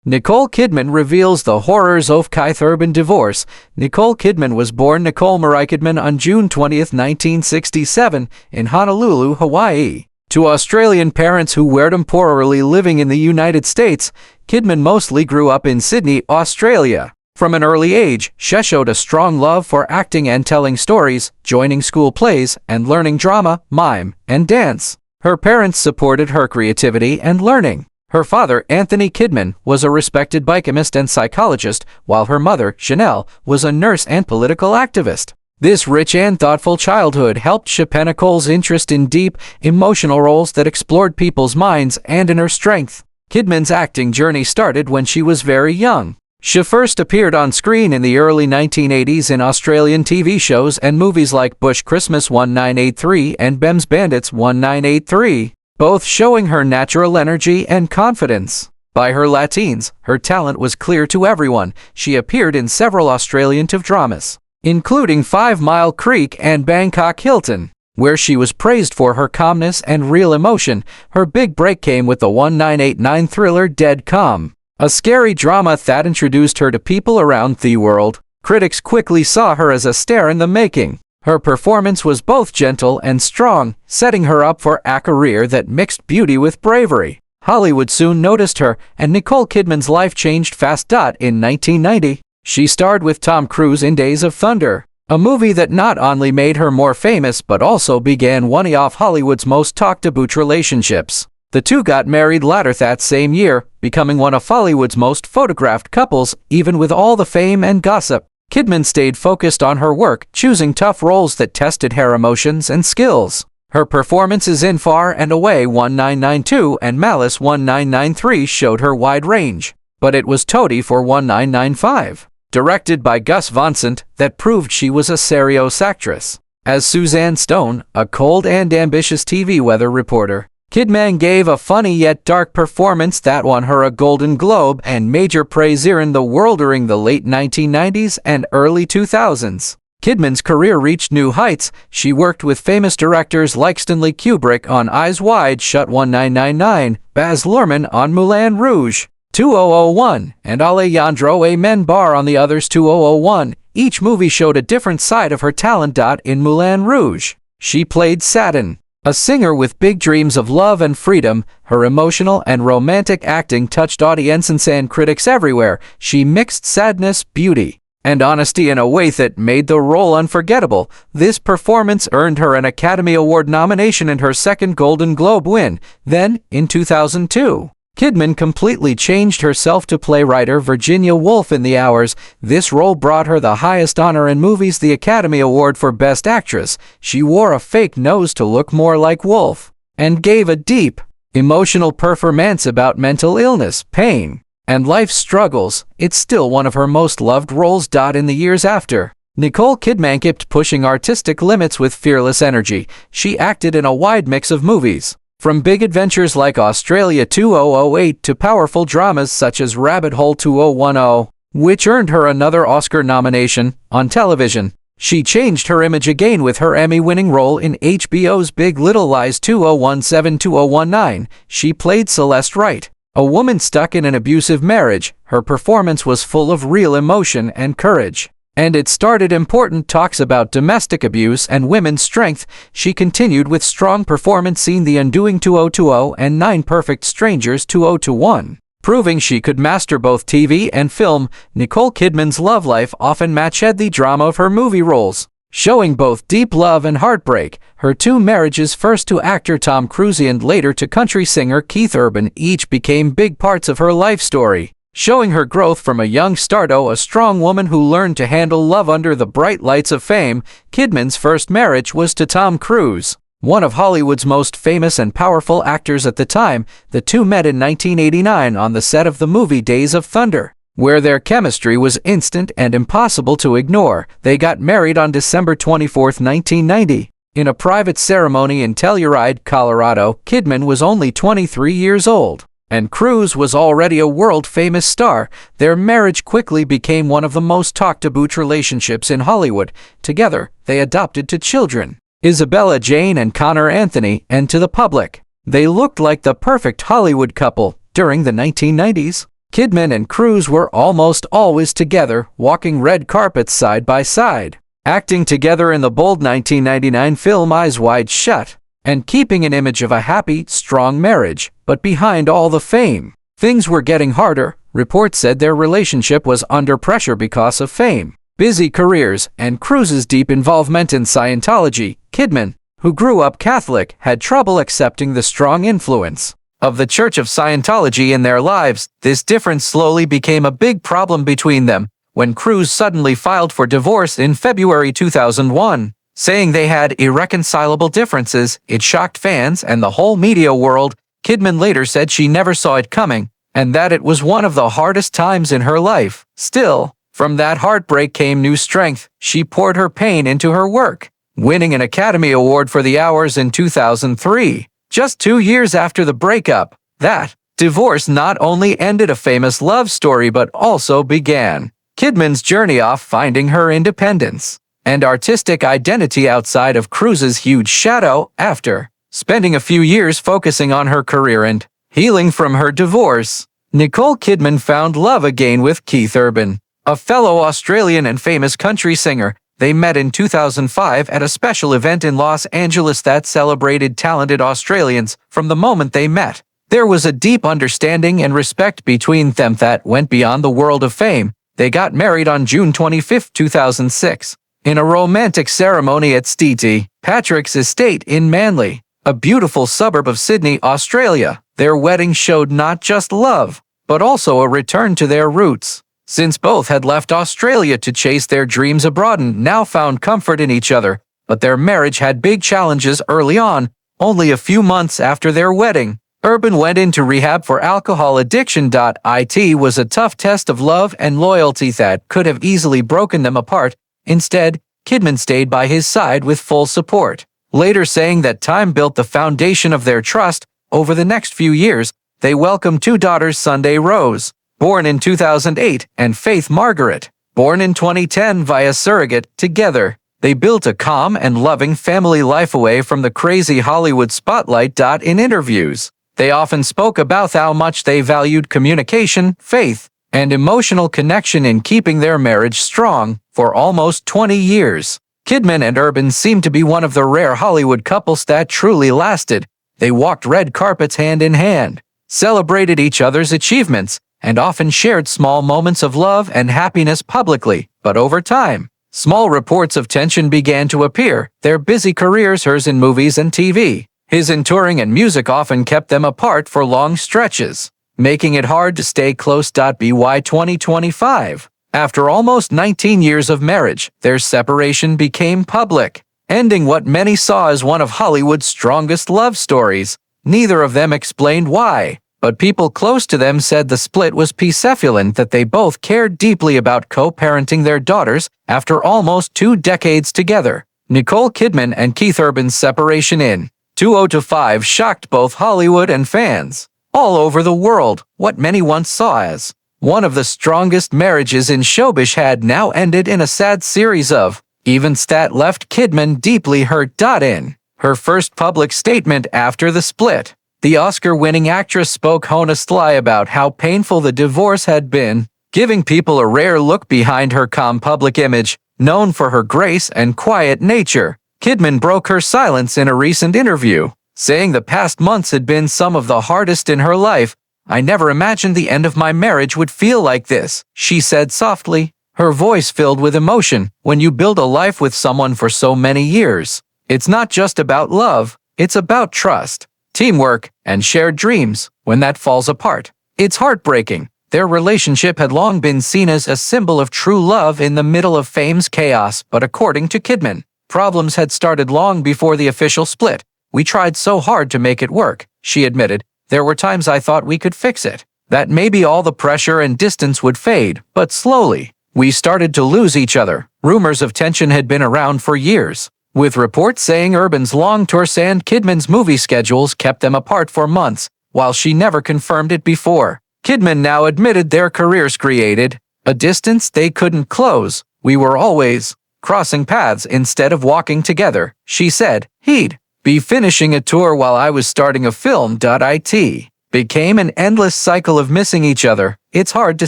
Nicole Kidman reveals the horrors of Keith Urban divorce. Nicole Kidman was born Nicole Marie Kidman on June 20, 1967, in Honolulu, Hawaii. To Australian parents who were temporarily living in the United States, Kidman mostly grew up in Sydney, Australia. From an early age, she showed a strong love for acting and telling stories, joining school plays, and learning drama, mime, and dance. Her parents supported her creativity and learning. Her father, Anthony Kidman, was a respected biochemist and psychologist, while her mother, Chanel, was a nurse and political activist. This rich and thoughtful childhood helped shape Nicole's interest in deep, emotional roles that explored people's minds and inner strength. Kidman's acting journey started when she was very young. She first appeared on screen in the early 1980s in Australian TV shows and movies like Bush Christmas 1983 and Bem's Bandits 1983. Both showing her natural energy and confidence. By her Lateens, her talent was clear to everyone. She appeared in several Australian TV dramas, including 5 Mile Creek and Bangkok Hilton, where she was praised for her calmness and real emotion. Her big break came with the 1989 thriller Dead Calm, a scary drama that introduced her to people around the world. Critics quickly saw her as a star in the making. Her performance was both gentle and strong, setting her up for a career that mixed beauty with bravery. Hollywood soon noticed her, and Nicole Kidman's life changed fast. In 1990, she starred with Tom Cruise in Days of Thunder, a movie that not only made her more famous but also began one of Hollywood's most talked about relationships. The two got married later that same year, becoming one of Hollywood's most photographed couples, even with all the fame and gossip. Kidman stayed focused on her work, choosing tough roles that tested her emotions and skills. Her performances in Far and Away 1992 and Malice 1993 showed her wide range, but it was Toady for 1995, directed by Gus Van Sant, that proved she was a serious actress. As Suzanne Stone, a cold and ambitious TV weather reporter, Kidman gave a funny yet dark performance that won her a Golden Globe and major praise around the world during the late 1990s and early 2000s. Kidman's career reached new heights. She worked with famous directors like Stanley Kubrick on Eyes Wide Shut 1999, Baz Luhrmann on Moulin Rouge 2001, and Alejandro Amenábar on The Others 2001. Each movie showed a different side of her talent. In Moulin Rouge, she played Satin, a singer with big dreams of love and freedom. Her emotional and romantic acting touched audiences and critics everywhere. She mixed sadness, beauty, and honesty in a way that made the role unforgettable. This performance earned her an Academy Award nomination and her second Golden Globe win. Then, in 2002, Kidman completely changed herself to play writer Virginia Woolf in The Hours. This role brought her the highest honor in movies, the Academy Award for Best Actress. She wore a fake nose to look more like Woolf, and gave a deep, emotional performance about mental illness, pain, and life struggles. It's still one of her most loved roles. In the years after, Nicole Kidman kept pushing artistic limits with fearless energy. She acted in a wide mix of movies, from big adventures like Australia 2008 to powerful dramas such as Rabbit Hole 2010, which earned her another Oscar nomination. On television, she changed her image again with her Emmy-winning role in HBO's Big Little Lies 2017-2019. She played Celeste Wright, a woman stuck in an abusive marriage. Her performance was full of real emotion and courage, and it started important talks about domestic abuse and women's strength. She continued with strong performance in The Undoing 2020 and 9 Perfect Strangers 2021, proving she could master both TV and film. Nicole Kidman's love life often matched the drama of her movie roles, showing both deep love and heartbreak. Her 2 marriages, first to actor Tom Cruise and later to country singer Keith Urban, each became big parts of her life story, showing her growth from a young star to a strong woman who learned to handle love under the bright lights of fame. Kidman's first marriage was to Tom Cruise, one of Hollywood's most famous and powerful actors at the time. The two met in 1989 on the set of the movie Days of Thunder, where their chemistry was instant and impossible to ignore. They got married on December 24, 1990. In a private ceremony in Telluride, Colorado. Kidman was only 23 years old, and Cruise was already a world-famous star. Their marriage quickly became one of the most talked-about relationships in Hollywood. Together, they adopted 2 children, Isabella Jane and Connor Anthony, and to the public, they looked like the perfect Hollywood couple. During the 1990s, Kidman and Cruise were almost always together, walking red carpets side by side, acting together in the bold 1999 film Eyes Wide Shut, and keeping an image of a happy, strong marriage. But behind all the fame, things were getting harder. Reports said their relationship was under pressure because of fame, busy careers, and Cruise's deep involvement in Scientology. Kidman, who grew up Catholic, had trouble accepting the strong influence of the Church of Scientology in their lives. This difference slowly became a big problem between them when Cruise suddenly filed for divorce in February 2001, saying they had irreconcilable differences. It shocked fans and the whole media world. Kidman later said she never saw it coming, and that it was one of the hardest times in her life. Still, from that heartbreak came new strength. She poured her pain into her work, winning an Academy Award for The Hours in 2003. Just 2 years after the breakup, that divorce not only ended a famous love story but also began Kidman's journey off finding her independence and artistic identity outside of Cruise's huge shadow. After spending a few years focusing on her career and healing from her divorce, Nicole Kidman found love again with Keith Urban, a fellow Australian and famous country singer. They met in 2005 at a special event in Los Angeles that celebrated talented Australians. From the moment they met, there was a deep understanding and respect between them that went beyond the world of fame. They got married on June 25, 2006, in a romantic ceremony at St. Patrick's Estate in Manly, a beautiful suburb of Sydney, Australia. Their wedding showed not just love, but also a return to their roots, since both had left Australia to chase their dreams abroad and now found comfort in each other. But their marriage had big challenges early on. Only a few months after their wedding, Urban went into rehab for alcohol addiction. It was a tough test of love and loyalty that could have easily broken them apart. Instead, Kidman stayed by his side with full support, later saying that time built the foundation of their trust. Over the next few years, they welcomed 2 daughters, Sunday Rose, born in 2008, and Faith Margaret, born in 2010 via surrogate. Together, they built a calm and loving family life away from the crazy Hollywood spotlight. In interviews, they often spoke about how much they valued communication, faith, and emotional connection in keeping their marriage strong. For almost 20 years, Kidman and Urban seemed to be one of the rare Hollywood couples that truly lasted. They walked red carpets hand in hand, celebrated each other's achievements, and often shared small moments of love and happiness publicly. But over time, small reports of tension began to appear. Their busy careers, hers in movies and TV, his in touring and music, often kept them apart for long stretches, making it hard to stay close. By 2025, after almost 19 years of marriage, their separation became public, ending what many saw as one of Hollywood's strongest love stories. Neither of them explained why, but people close to them said the split was peaceful and that they both cared deeply about co-parenting their daughters after almost 2 decades together. Nicole Kidman and Keith Urban's separation in 2005 shocked both Hollywood and fans all over the world. What many once saw as one of the strongest marriages in showbiz had now ended in a sad series of events that left Kidman deeply hurt. In her first public statement after the split, the Oscar-winning actress spoke honestly about how painful the divorce had been, giving people a rare look behind her calm public image, known for her grace and quiet nature. Kidman broke her silence in a recent interview, saying the past months had been some of the hardest in her life. "I never imagined the end of my marriage would feel like this," she said softly, her voice filled with emotion. When you build a life with someone for so many years, it's not just about love, it's about trust, teamwork, and shared dreams. When that falls apart, it's heartbreaking. Their relationship had long been seen as a symbol of true love in the middle of fame's chaos, but according to Kidman, problems had started long before the official split. "We tried so hard to make it work," she admitted. "There were times I thought we could fix it, that maybe all the pressure and distance would fade, but slowly, we started to lose each other." Rumors of tension had been around for years, with reports saying Urban's long tours and Kidman's movie schedules kept them apart for months, while she never confirmed it before. Kidman now admitted their careers created a distance they couldn't close. "We were always crossing paths instead of walking together," she said. "He'd be finishing a tour while I was starting a film. It became an endless cycle of missing each other. It's hard to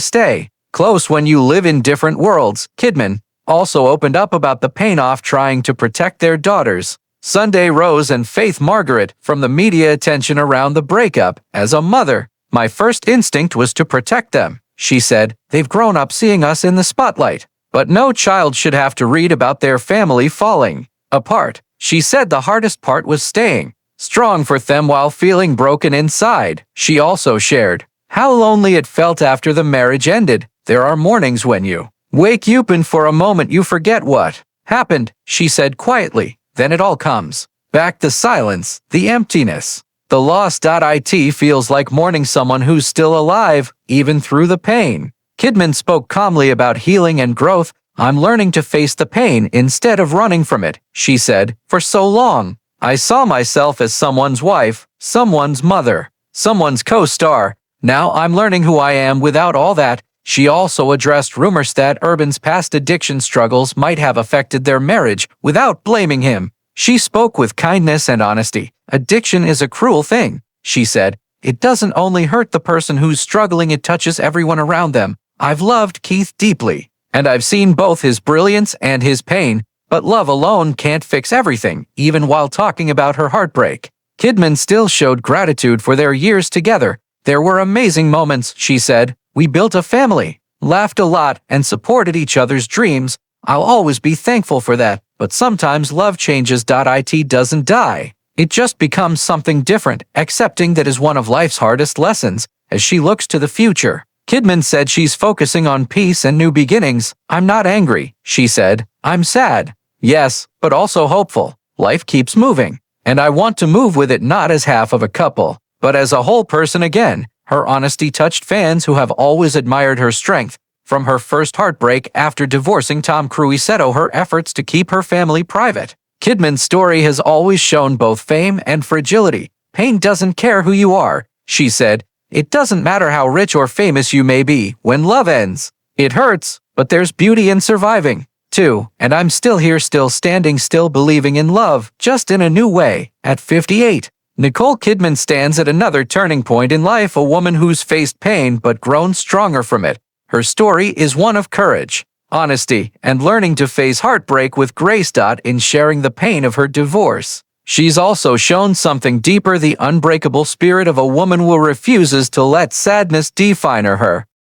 stay close when you live in different worlds. Kidman also opened up about the pain of trying to protect their daughters, Sunday Rose and Faith Margaret, from the media attention around the breakup. As a mother, my first instinct was to protect them, she said. They've grown up seeing us in the spotlight. But no child should have to read about their family falling apart. She said the hardest part was staying strong for them while feeling broken inside. She also shared how lonely it felt after the marriage ended. There are mornings when you wake up and for a moment you forget what happened, she said quietly. Then it all comes back: the silence, the emptiness, the loss. It feels like mourning someone who's still alive, even through the pain. Kidman spoke calmly about healing and growth. I'm learning to face the pain instead of running from it, she said. For so long, I saw myself as someone's wife, someone's mother, someone's co-star. Now I'm learning who I am without all that. She also addressed rumors that Urban's past addiction struggles might have affected their marriage without blaming him. She spoke with kindness and honesty. Addiction is a cruel thing, she said. It doesn't only hurt the person who's struggling, it touches everyone around them. I've loved Keith deeply, and I've seen both his brilliance and his pain, but love alone can't fix everything. Even while talking about her heartbreak, Kidman still showed gratitude for their years together. There were amazing moments, she said. We built a family, laughed a lot, and supported each other's dreams. I'll always be thankful for that. But sometimes love changes. It doesn't die. It just becomes something different. Accepting that is one of life's hardest lessons. As she looks to the future, Kidman said she's focusing on peace and new beginnings. I'm not angry, she said. I'm sad. Yes, but also hopeful. Life keeps moving, and I want to move with it, not as half of a couple, but as a whole person again. Her honesty touched fans who have always admired her strength. From her first heartbreak after divorcing Tom Cruise to her efforts to keep her family private, Kidman's story has always shown both fame and fragility. Pain doesn't care who you are, she said. It doesn't matter how rich or famous you may be. When love ends, it hurts, but there's beauty in surviving, too. And I'm still here, still standing, still believing in love, just in a new way. At 58, Nicole Kidman stands at another turning point in life, a woman who's faced pain but grown stronger from it. Her story is one of courage, honesty, and learning to face heartbreak with grace. In sharing the pain of her divorce, she's also shown something deeper: the unbreakable spirit of a woman who refuses to let sadness define her.